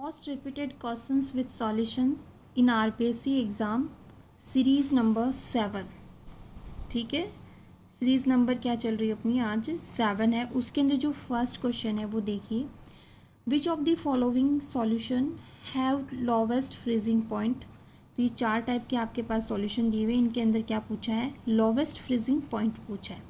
Most repeated questions with solutions in RPSC exam series number 7। ठीक है, series number क्या चल रही है अपनी, आज 7 है। उसके अंदर जो फर्स्ट क्वेश्चन है वो देखिए, which of the following solution have lowest freezing point. तो ये 4 टाइप के आपके पास सॉल्यूशन दिए हुए, इनके अंदर क्या पूछा है, लोवेस्ट फ्रीजिंग पॉइंट पूछा है।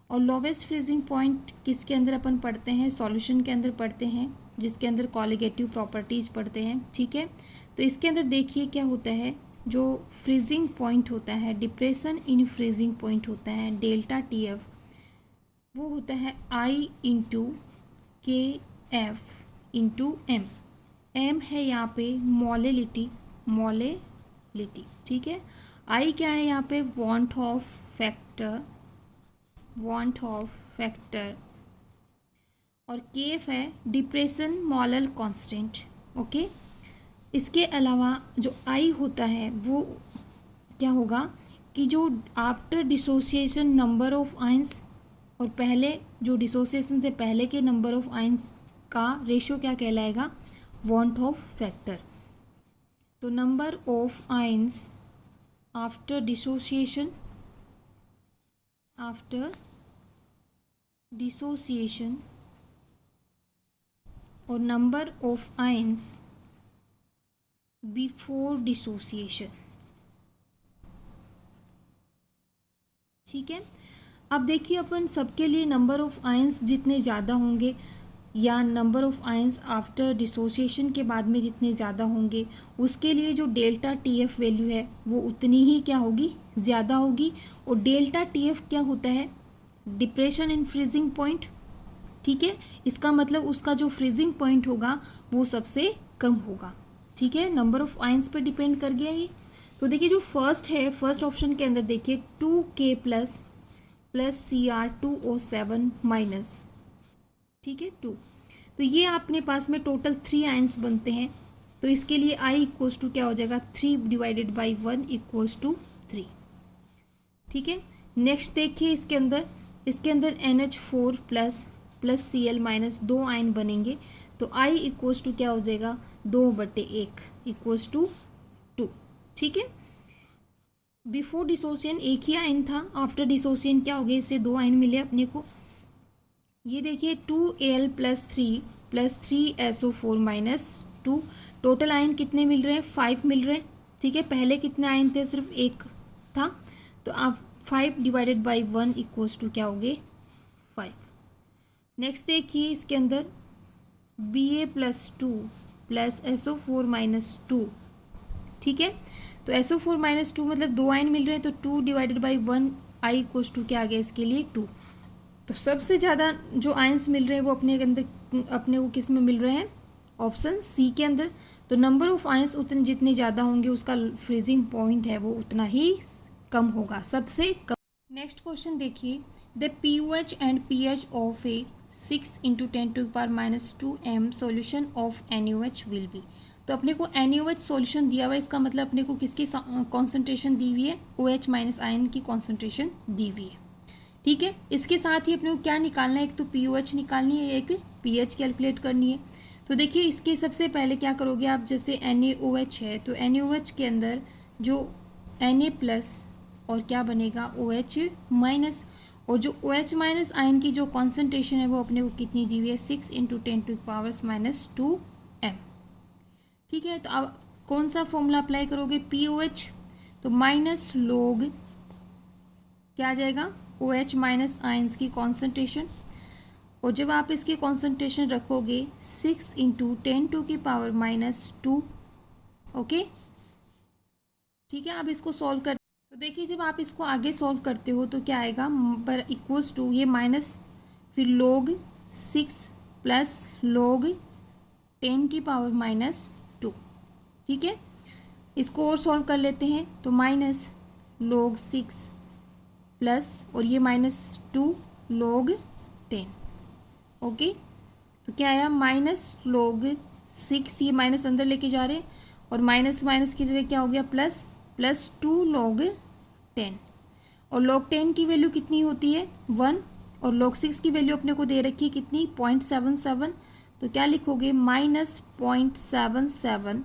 और लोवेस्ट फ्रीजिंग पॉइंट किसके अंदर अपन पढ़ते हैं, सॉल्यूशन के अंदर पढ़ते हैं, जिसके अंदर कॉलिगेटिव प्रॉपर्टीज़ पढ़ते हैं। ठीक है, तो इसके अंदर देखिए क्या होता है, जो फ्रीजिंग पॉइंट होता है, डिप्रेशन इन फ्रीजिंग पॉइंट होता है डेल्टा टी एफ, वो होता है आई इंटू के एफ इंटू एम। एम है यहाँ पे मोलेलिटी, ठीक है। आई क्या है यहाँ पे, वांट ऑफ फैक्टर, और केफ है डिप्रेशन मोलल कांस्टेंट। ओके, इसके अलावा जो आई होता है वो क्या होगा कि जो after dissociation number of ions, और पहले जो डिसोसिएशन से पहले के नंबर ऑफ आयंस का रेशियो क्या कहलाएगा, वांट ऑफ फैक्टर। तो number of ions after dissociation और number of ions before dissociation. ठीक है, अब देखिए अपन सबके लिए नंबर ऑफ आयंस जितने ज़्यादा होंगे या number of ions after dissociation के बाद में जितने ज़्यादा होंगे, उसके लिए जो डेल्टा टी एफ वैल्यू है वो उतनी ही क्या होगी, ज़्यादा होगी। और डेल्टा टी एफ क्या होता है, डिप्रेशन इन फ्रीजिंग पॉइंट। ठीक है, इसका मतलब उसका जो फ्रीजिंग पॉइंट होगा वो सबसे कम होगा। ठीक है, नंबर ऑफ आयंस पे डिपेंड कर गया ये। तो देखिए जो फर्स्ट है, फर्स्ट ऑप्शन के अंदर देखिए 2K प्लस Cr2O7 माइनस, ठीक है 2, तो ये अपने पास में टोटल 3 आयंस बनते हैं। तो इसके लिए I इक्वल्स टू क्या हो जाएगा, 3 डिवाइडेड बाई 1 इक्वल्स टू 3। ठीक है, नेक्स्ट देखिए इसके अंदर NH4 plus Cl minus 2 ion बनेंगे। तो I इक्वल्स टू क्या हो जाएगा, 2/1 इक्वल्स टू 2। ठीक है, बिफोर डिसोसिएशन एक ही आयन था, आफ्टर डिसोसिएशन क्या हो गया, इससे 2 आयन मिले अपने को। ये देखिए 2Al plus 3SO4 minus 2, total ion कितने मिल रहे हैं, 5 मिल रहे हैं। ठीक है, पहले कितने आयन थे, सिर्फ एक था, तो आप 5 डिवाइडेड बाई 1 इक्वल्स टू क्या हो गए, 5। नेक्स्ट देखिए इसके अंदर Ba plus 2 plus SO4 minus 2। ठीक है, तो SO4 माइनस 2 मतलब 2 आयन मिल रहे हैं, तो 2 divided by 1 I equals to क्या आ गया इसके लिए 2। तो सबसे ज़्यादा जो आयंस मिल रहे हैं वो अपने को किस में मिल रहे हैं, ऑप्शन सी के अंदर। तो नंबर ऑफ आयंस उतने जितने ज़्यादा होंगे उसका फ्रीजिंग पॉइंट है वो उतना ही कम होगा, सबसे कम। नेक्स्ट क्वेश्चन देखिए, the pOH and pH of A 6 × 10⁻² m solution of NaOH will be. तो अपने को NaOH सॉल्यूशन दिया हुआ है, इसका मतलब अपने को किसकी कॉन्सेंट्रेशन दी हुई है, OH माइनस आयन की कॉन्सेंट्रेशन दी हुई है। ठीक है, इसके साथ ही अपने को क्या निकालना है, एक तो pOH निकालनी है, एक pH कैलकुलेट करनी है। तो देखिए इसके सबसे पहले क्या करोगे आप, जैसे NaOH है तो NaOH के अंदर जो Na प्लस और क्या बनेगा OH माइनस, और जो OH माइनस आयन की जो कॉन्सेंट्रेशन है वो अपने को कितनी दी हुई है, 6 × 10⁻²m। ठीक है, तो अब कौन सा फॉर्मूला अप्लाई करोगे, pOH, तो माइनस लोग क्या आ जाएगा, OH माइनस आयंस की कॉन्सेंट्रेशन, और जब आप इसकी कॉन्सेंट्रेशन रखोगे 6 × 10⁻²। ओके, ठीक है, अब इसको सॉल्व कर, तो देखिए जब आप इसको आगे सॉल्व करते हो तो क्या आएगा, पर इक्वल्स टू ये माइनस, फिर log 6 प्लस log 10⁻²। ठीक है, इसको और सॉल्व कर लेते हैं, तो माइनस log 6 प्लस और ये -2 log 10। ओके, तो क्या आया, माइनस log 6, ये माइनस अंदर लेके जा रहे हैं, और माइनस माइनस की जगह क्या हो गया, प्लस 2 log 10, और log 10 की वैल्यू कितनी होती है, 1, और log 6 की वैल्यू अपने को दे रखी है कितनी, 0.77, तो क्या लिखोगे -0.77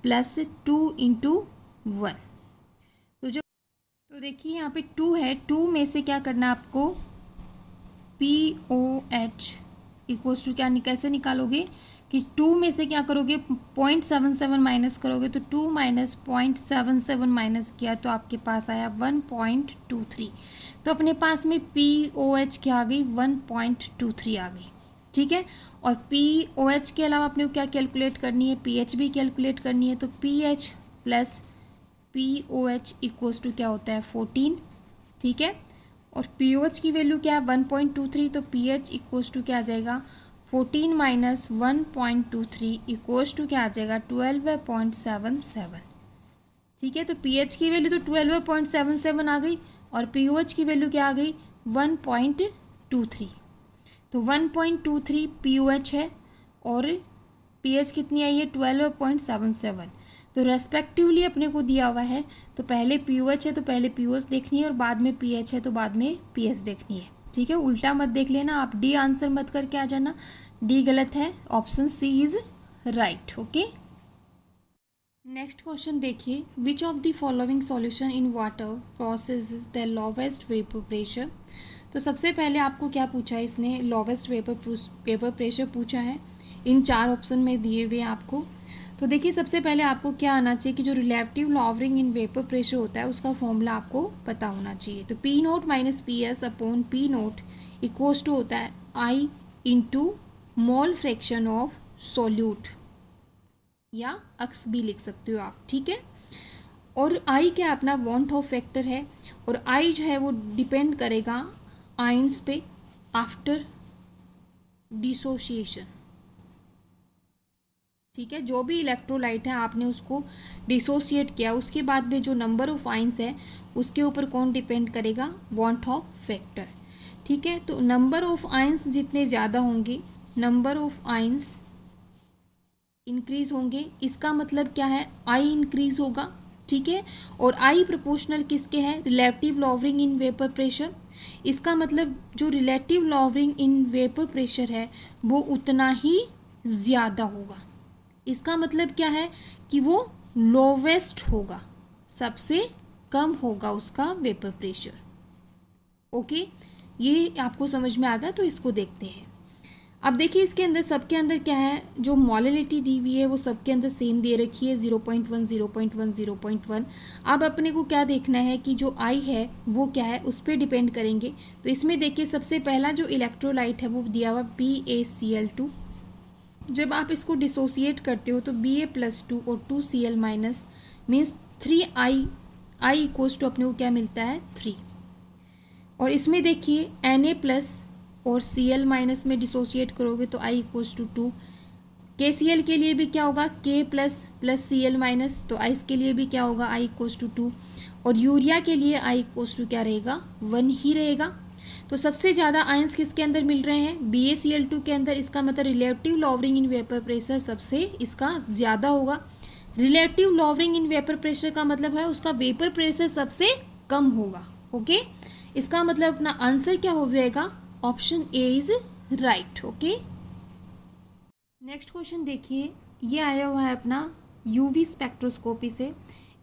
प्लस 2 इंटू 1। तो देखिए यहाँ पे 2 है, 2 में से क्या करना है आपको, POH इक्वल्स टू क्या कैसे निकालोगे कि 2 में से क्या करोगे 0.77 माइनस करोगे, तो 2 माइनस 0.77 माइनस किया तो आपके पास आया 1.23। तो अपने पास में POH क्या आ गई 1.23 आ गई, ठीक है। और POH के अलावा अपने को क्या कैलकुलेट करनी है, PH भी कैलकुलेट करनी है। तो PH plus POH equals to क्या होता है 14, ठीक है। और POH की वैल्यू क्या है 1.23, तो PH इक्वल्स टू क्या आ जाएगा 14 माइनस 1.23 इक्वल्स टू क्या आ जाएगा 12.77, ठीक है। तो PH की वैल्यू तो 12.77 आ गई और POH की वैल्यू क्या आ गई 1.23। तो 1.23 POH है और PH कितनी आई है 12.77। तो रेस्पेक्टिवली अपने को दिया हुआ है, तो पहले POH है तो पहले POH देखनी है और बाद में PH है तो बाद में PS देखनी है, ठीक है। उल्टा मत देख लेना आप, डी आंसर मत करके आ जाना, डी गलत है, option C is right. Okay, next question देखिए, which of the following solution in water process the lowest vapour pressure. तो सबसे पहले आपको क्या पूछा है इसने, लोवेस्ट वेपर प्रेशर पूछा है, इन 4 ऑप्शन में दिए हुए आपको। तो देखिए सबसे पहले आपको क्या आना चाहिए कि जो relative lowering in vapour pressure होता है उसका फॉर्मूला आपको पता होना चाहिए। तो P0 minus PS upon P0 equals to होता है I into mole fraction of solute, या अक्स भी लिख सकते हो आप, ठीक है। और I क्या अपना वॉन्ट ऑफ फैक्टर है और I जो है वो डिपेंड करेगा आयंस पे आफ्टर डिसोसिएशन, ठीक है। जो भी इलेक्ट्रोलाइट है आपने उसको डिसोसिएट किया, उसके बाद में जो नंबर ऑफ आयंस है उसके ऊपर कौन डिपेंड करेगा, वॉन्ट ऑफ फैक्टर, ठीक है। तो नंबर ऑफ आयंस जितने ज़्यादा होंगे, नंबर ऑफ आयंस इंक्रीज होंगे, इसका मतलब क्या है आई इंक्रीज होगा, ठीक है। और आई प्रोपोर्शनल किसके है, relative lowering in vapour pressure. इसका मतलब जो relative lowering in vapour pressure है वो उतना ही ज़्यादा होगा। इसका मतलब क्या है कि वो लोवेस्ट होगा, सबसे कम होगा उसका वेपर प्रेशर। ओके, ये आपको समझ में आ गया, तो इसको देखते हैं। अब देखिए इसके अंदर सबके अंदर क्या है, जो मोलैलिटी दी हुई है वो सबके अंदर सेम दे रखी है 0.1 0.1 0.1। अब अपने को क्या देखना है कि जो आई है वो क्या है, उस पर डिपेंड करेंगे। तो इसमें देखिए सबसे पहला जो इलेक्ट्रोलाइट है वो दिया हुआ BaCl2। जब आप इसको डिसोसिएट करते हो तो Ba+2 और 2Cl minus means 3I, I equals to अपने को क्या मिलता है 3। और इसमें देखिए Na+ और Cl माइनस में डिसोसिएट करोगे तो I इक्वल्स टू 2। KCl के लिए भी क्या होगा K प्लस Cl माइनस, तो I के लिए भी क्या होगा I इक्वल्स टू 2। और यूरिया के लिए I इक्वल्स टू क्या रहेगा 1 ही रहेगा। तो सबसे ज़्यादा आयंस किसके अंदर मिल रहे हैं, BaCl2 के अंदर। इसका मतलब relative lowering in vapour pressure सबसे इसका ज़्यादा होगा। Relative lowering in vapour pressure का मतलब है उसका वेपर प्रेशर सबसे कम होगा। ओके, इसका मतलब अपना आंसर क्या हो जाएगा, option A is right. Okay, next question देखिए, ये आया हुआ है अपना UV स्पेक्ट्रोस्कोपी से।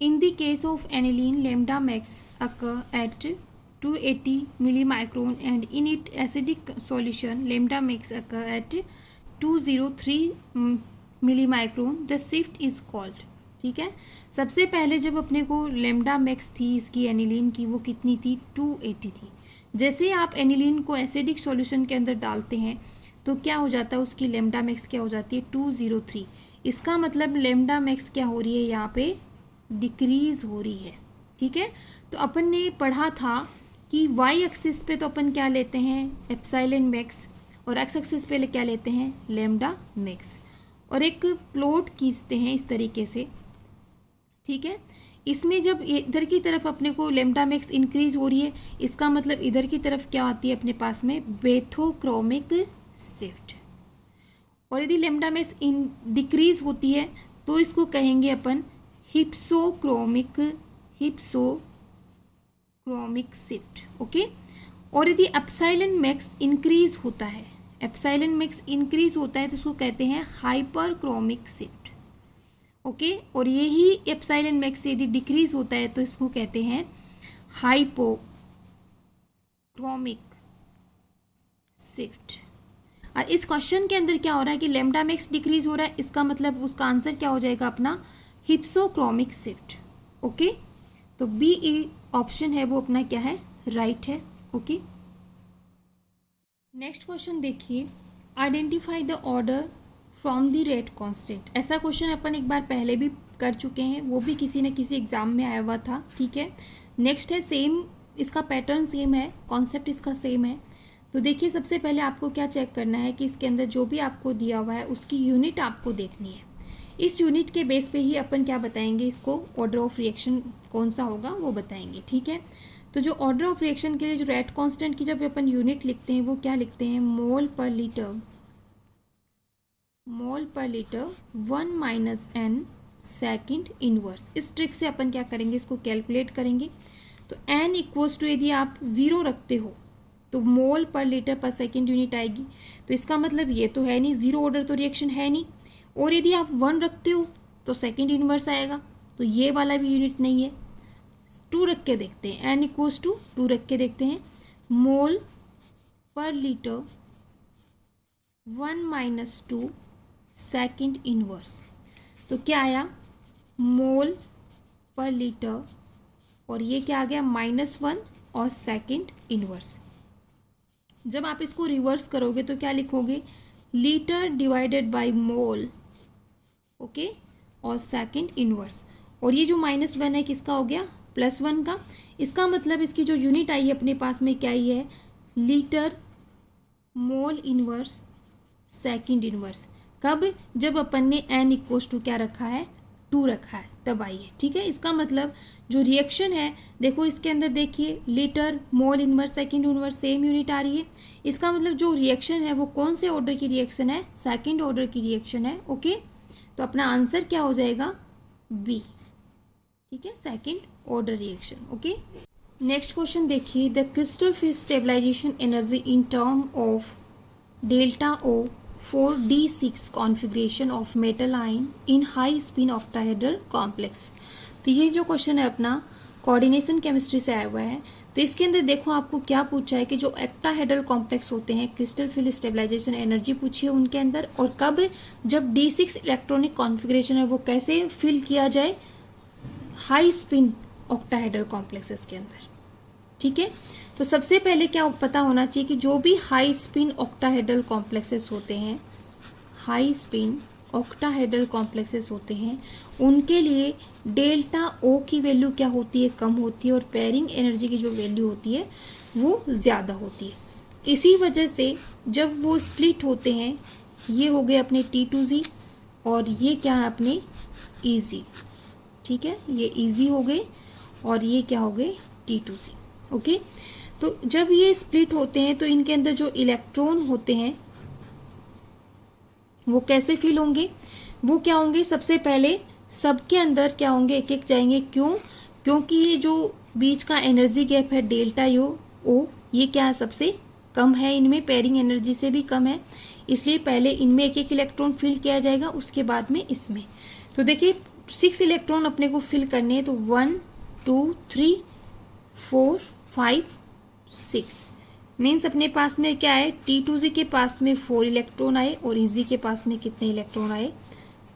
In the case of aniline lambda max occur at 280 millimicron and in its acidic solution lambda max occur at 203 millimicron, the shift is called, ठीक है। सबसे पहले जब अपने को लैम्डा मैक्स थी इसकी एनिलीन की वो कितनी थी 280 थी। जैसे आप एनिलीन को एसिडिक सॉल्यूशन के अंदर डालते हैं तो क्या हो जाता है, उसकी लैम्डा मैक्स क्या हो जाती है 203। इसका मतलब लैम्डा मैक्स क्या हो रही है यहाँ पे डिक्रीज हो रही है, ठीक है। तो अपन ने पढ़ा था कि वाई एक्सिस पे तो अपन क्या लेते हैं एप्सिलॉन मैक्स और एक्स एक्सिस पे क्या लेते हैं लैम्डा मैक्स, और एक प्लॉट खींचते हैं इस तरीके से, ठीक है। इसमें जब इधर की तरफ अपने को लैम्डा मैक्स इंक्रीज हो रही है, इसका मतलब इधर की तरफ क्या आती है अपने पास में बेथोक्रोमिक शिफ्ट। और यदि लैम्डा मैक्स डिक्रीज होती है तो इसको कहेंगे अपन हिप्सोक्रोमिक शिफ्ट। ओके, और यदि एप्सिलॉन मैक्स इंक्रीज होता है, एप्सिलॉन मैक्स इंक्रीज होता है तो इसको कहते हैं हाइपरक्रोमिक शिफ्ट। ओके, और यही एप्सिलॉन मैक्स यदि डिक्रीज होता है तो इसको कहते हैं हाइपोक्रोमिक शिफ्ट। और इस क्वेश्चन के अंदर क्या हो रहा है कि लैम्डा मैक्स डिक्रीज हो रहा है, इसका मतलब उसका आंसर क्या हो जाएगा अपना हिप्सोक्रोमिक शिफ्ट। ओके, तो बी ऑप्शन है वो अपना क्या है, राइट है। ओके, नेक्स्ट क्वेश्चन देखिए, identify the order from the rate constant. ऐसा क्वेश्चन अपन एक बार पहले भी कर चुके हैं, वो भी किसी न किसी एग्जाम में आया हुआ था। ठीक है, नेक्स्ट है सेम, इसका पैटर्न सेम है, कॉन्सेप्ट इसका सेम है। तो देखिए सबसे पहले आपको क्या चेक करना है कि इसके अंदर जो भी आपको दिया हुआ है उसकी यूनिट आपको देखनी है। इस यूनिट के बेस पे ही अपन क्या बताएंगे, इसको ऑर्डर ऑफ रिएक्शन कौन सा होगा वो बताएंगे। ठीक है, तो जो ऑर्डर ऑफ रिएक्शन के लिए जो रेट कांस्टेंट की जब अपन यूनिट लिखते हैं वो क्या लिखते हैं, मोल पर litre 1 minus n second inverse. इस ट्रिक से अपन क्या करेंगे, इसको कैलकुलेट करेंगे। तो n इक्वल्स टू यदि आप 0 रखते हो तो मोल पर लीटर पर सेकेंड यूनिट आएगी। तो इसका मतलब ये तो है नहीं, 0 ऑर्डर तो रिएक्शन है नहीं। और यदि आप 1 रखते हो तो सेकेंड इनवर्स आएगा, तो ये वाला भी यूनिट नहीं है। 2 रख के देखते हैं, n इक्वल्स टू 2 रख के देखते हैं, मोल पर लीटर 1 माइनस 2 सेकेंड इनवर्स। तो क्या आया, मोल पर लीटर, और ये क्या आ गया -1 और सेकेंड इनवर्स। जब आप इसको रिवर्स करोगे तो क्या लिखोगे, litre divided by mole. Okay, और सेकेंड इनवर्स। और ये जो -1 है किसका हो गया, +1 का। इसका मतलब इसकी जो यूनिट आई है अपने पास में क्या आई है, litre mole inverse second inverse. कब, जब अपन ने n इक्वल्स टू क्या रखा है, 2 रखा है, तब आई है। ठीक है, इसका मतलब जो रिएक्शन है, देखो इसके अंदर देखिए litre mole inverse second inverse same unit आ रही है। इसका मतलब जो रिएक्शन है वो कौन से ऑर्डर की रिएक्शन है, सेकेंड ऑर्डर की रिएक्शन है। ओके, तो अपना आंसर क्या हो जाएगा, बी। ठीक है, second order reaction. Okay, next question देखिए, the crystal field stabilization energy in term of delta O for D6 configuration of metal ion in high spin octahedral complex। तो ये जो क्वेश्चन है अपना कोऑर्डिनेशन केमिस्ट्री से आया हुआ है। तो इसके अंदर देखो आपको क्या पूछा है कि जो octahedral कॉम्प्लेक्स होते हैं, क्रिस्टल फिल स्टेबलाइजेशन एनर्जी पूछी है उनके अंदर, और कब, जब D6 इलेक्ट्रॉनिक कॉन्फ़िगरेशन है वो कैसे फिल किया जाए, हाई स्पिन ऑक्टाहेड्रल कॉम्प्लेक्सेस के अंदर। ठीक है, तो सबसे पहले क्या पता होना चाहिए कि जो भी हाई स्पिन ऑक्टाहेड्रल कॉम्प्लेक्सेस होते हैं, हाई स्पिन ऑक्टाहेड्रल कॉम्प्लेक्सेस होते हैं, उनके लिए डेल्टा ओ की वैल्यू क्या होती है, कम होती है, और पेयरिंग एनर्जी की जो वैल्यू होती है वो ज़्यादा होती है। इसी वजह से जब वो स्प्लिट होते हैं, ये हो गए अपने T2Z और ये क्या है अपने EZ। ठीक है, ये EZ हो गए और ये क्या हो गए T2Z। ओके, तो जब ये स्प्लिट होते हैं तो इनके अंदर जो इलेक्ट्रॉन होते हैं वो कैसे फिल होंगे, वो क्या होंगे, सबसे पहले सबके अंदर क्या होंगे, एक एक जाएंगे। क्यों, क्योंकि ये जो बीच का एनर्जी गैप है डेल्टा ओ, ये क्या है, सबसे कम है, इनमें पेयरिंग एनर्जी से भी कम है, इसलिए पहले इनमें एक एक इलेक्ट्रॉन फिल किया जाएगा, उसके बाद में इसमें। तो देखिए 6 इलेक्ट्रॉन अपने को फिल करने हैं, तो 1 2 3 4 5 6 मीन्स अपने पास में क्या है, T2Z के पास में 4 इलेक्ट्रॉन आए और EZ के पास में कितने इलेक्ट्रॉन आए,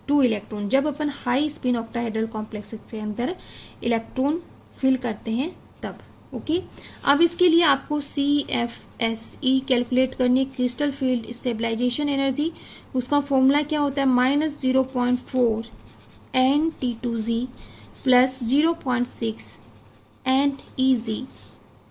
2 इलेक्ट्रॉन। जब अपन हाई स्पिन ऑक्टाहेड्रल कॉम्प्लेक्स के अंदर इलेक्ट्रॉन फिल करते हैं तब। ओके, अब इसके लिए आपको CFSE कैलकुलेट करनी है, क्रिस्टल फील्ड स्टेबलाइजेशन एनर्जी। उसका फॉर्मूला क्या होता है, -0.4 NT2Z प्लस 0.6 NEZ,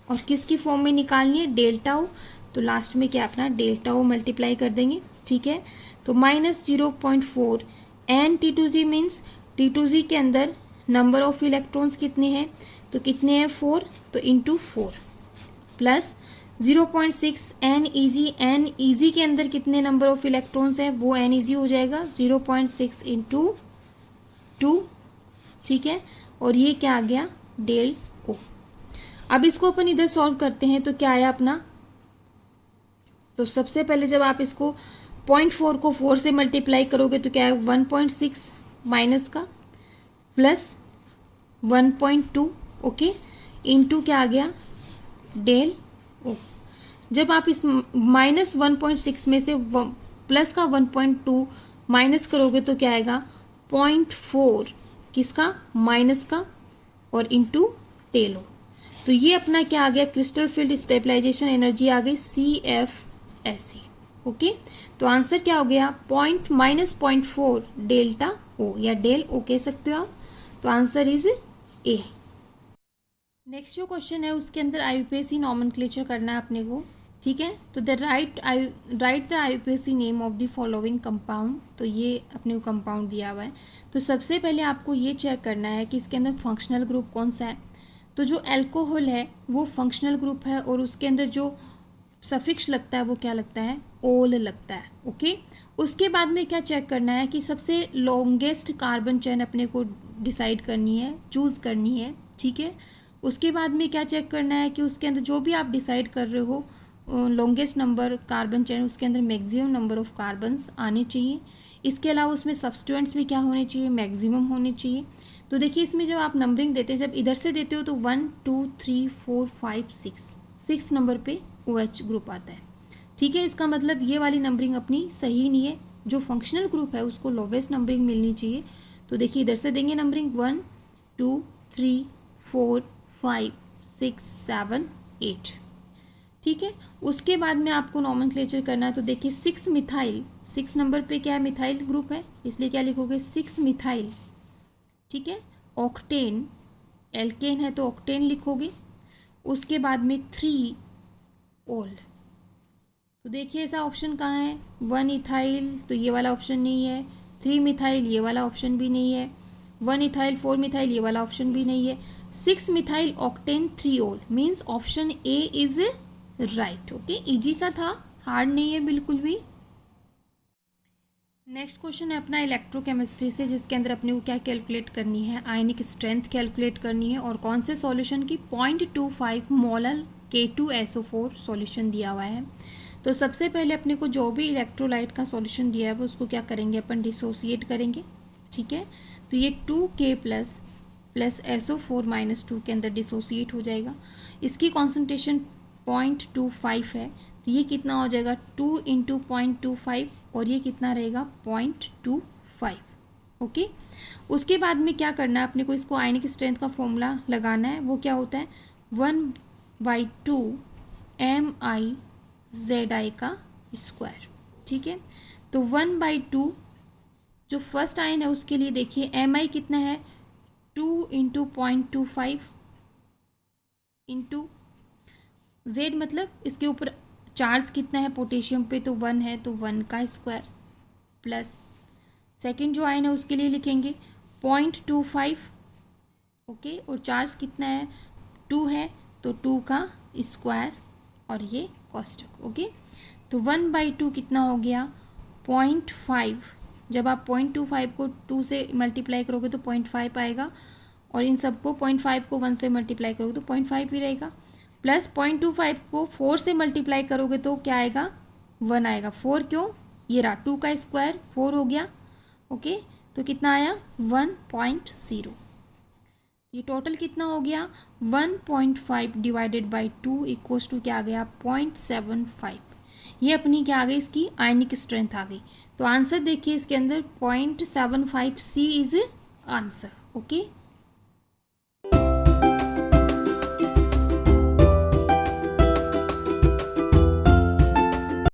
और किसकी फॉर्म में निकालनी है, डेल्टा ओ। तो लास्ट में क्या अपना डेल्टा ओ मल्टीप्लाई कर देंगे। ठीक है, तो -0.4 NT2Z मीन्स T2Z के अंदर नंबर ऑफ इलेक्ट्रॉन्स कितने हैं, तो कितने हैं 4, तो इंटू 4 प्लस 0.6 NEZ के अंदर कितने नंबर ऑफ इलेक्ट्रॉन्स हैं, वो NEZ हो जाएगा 0.6 इंटू 2। ठीक है, और ये क्या आ गया, डेल ओ। अब इसको अपन इधर सॉल्व करते हैं तो क्या आया अपना तो सबसे पहले जब आप इसको 0.4 को 4 से मल्टीप्लाई करोगे तो क्या है 1.6 माइनस का प्लस 1.2 ओके इंटू क्या आ गया डेल ओ। जब आप इस -1.6 में से प्लस का 1.2 माइनस करोगे तो क्या आएगा 0.4 किसका माइनस का और इंटू टेलो। तो ये अपना क्या आ गया क्रिस्टल फील्ड स्टेबलाइजेशन एनर्जी आ गई CFSE ओके। तो आंसर क्या हो गया -0.4 डेल्टा ओ या डेल ओ कह सकते हो आप। तो आंसर इज ए। नेक्स्ट जो क्वेश्चन है उसके अंदर IUPAC नॉमेनक्लेचर करना है अपने को, ठीक है। तो the right the IUPAC name of the following compound. तो ये अपने को कंपाउंड दिया हुआ है। तो सबसे पहले आपको ये चेक करना है कि इसके अंदर फंक्शनल ग्रुप कौन सा है। तो जो अल्कोहल है वो फंक्शनल ग्रुप है और उसके अंदर जो सफिक्स लगता है वो क्या लगता है ओल लगता है ओके। उसके बाद में क्या चेक करना है कि सबसे लॉन्गेस्ट कार्बन चेन अपने को डिसाइड करनी है चूज़ करनी है, ठीक है। उसके बाद में क्या चेक करना है कि उसके अंदर जो भी आप डिसाइड कर रहे हो लॉन्गेस्ट नंबर कार्बन चेन उसके अंदर मैक्सिमम नंबर ऑफ कार्बन्स आने चाहिए। इसके अलावा उसमें सब्सटेंट्स भी क्या होने चाहिए मैक्सिमम होने चाहिए। तो देखिए इसमें जब आप नंबरिंग देते हैं जब इधर से देते हो तो 1 2 3 4 5 6 नंबर पे OH ग्रुप आता है, ठीक है। इसका मतलब ये वाली नंबरिंग अपनी सही नहीं है। जो फंक्शनल ग्रुप है उसको लोवेस्ट नंबरिंग मिलनी चाहिए। तो देखिए इधर से देंगे नंबरिंग 1 2 3 4 5 6 7 8, ठीक है। उसके बाद में आपको नॉमेनक्लेचर करना है। तो देखिए 6 मिथाइल 6 नंबर पे क्या है मिथाइल ग्रुप है इसलिए क्या लिखोगे 6 मिथाइल, ठीक है। ऑक्टेन एल्केन है तो ऑक्टेन लिखोगे। उसके बाद में 3 ओल। तो देखिए ऐसा ऑप्शन कहाँ है 1 इथाइल तो ये वाला ऑप्शन नहीं है, 3 मिथाइल ये वाला ऑप्शन भी नहीं है, 1 इथाइल 4 मिथाइल ये वाला ऑप्शन भी नहीं है। 6 मिथाइल ऑक्टेन 3 ओल means option A is right okay. Easy सा था हार्ड नहीं है बिल्कुल भी। नेक्स्ट क्वेश्चन है अपना इलेक्ट्रोकेमिस्ट्री से जिसके अंदर अपने को क्या कैलकुलेट करनी है आयनिक स्ट्रेंथ कैलकुलेट करनी है और कौन से सॉल्यूशन की 0.25 मोलर K2SO4 सॉल्यूशन दिया हुआ है। तो सबसे पहले अपने को जो भी इलेक्ट्रोलाइट का सॉल्यूशन दिया है वो उसको क्या करेंगे अपन डिसोसिएट करेंगे, ठीक है। तो ये 2K प्लस SO4 - 2 के अंदर डिसोसिएट हो जाएगा। इसकी कॉन्सेंट्रेशन 0.25 है तो ये कितना हो जाएगा 2 × 0.25 और ये कितना रहेगा 0.25 ओके। उसके बाद में क्या करना है अपने को इसको आयनिक स्ट्रेंथ का फॉर्मूला लगाना है। वो क्या होता है 1/2 MiZi का स्क्वायर, ठीक है। तो 1/2 जो फर्स्ट आयन है उसके लिए देखिए Mi कितना है 2 × 0.25 इंटू Z मतलब इसके ऊपर चार्ज कितना है पोटेशियम पे तो 1 है तो 1 का स्क्वायर प्लस सेकंड जो आयन है उसके लिए लिखेंगे 0.25 ओके और चार्ज कितना है 2 है तो 2 का स्क्वायर और ये कॉस्टक ओके। तो 1/2 कितना हो गया 0.5। जब आप 0.25 को 2 से मल्टीप्लाई करोगे तो 0.5 आएगा और इन सबको 0.5 को 1 से मल्टीप्लाई करोगे तो 0.5 ही रहेगा प्लस 0.25 को 4 से मल्टीप्लाई करोगे तो क्या आएगा 1 आएगा। 4 क्यों ये रहा 2 का स्क्वायर 4 हो गया ओके। तो कितना आया 1.0। ये टोटल कितना हो गया 1.5 डिवाइडेड बाई 2 इक्वल्स टू क्या आ गया 0.75। ये अपनी क्या आ गई इसकी आयनिक स्ट्रेंथ आ गई। तो आंसर देखिए इसके अंदर 0.75 C इज आंसर ओके।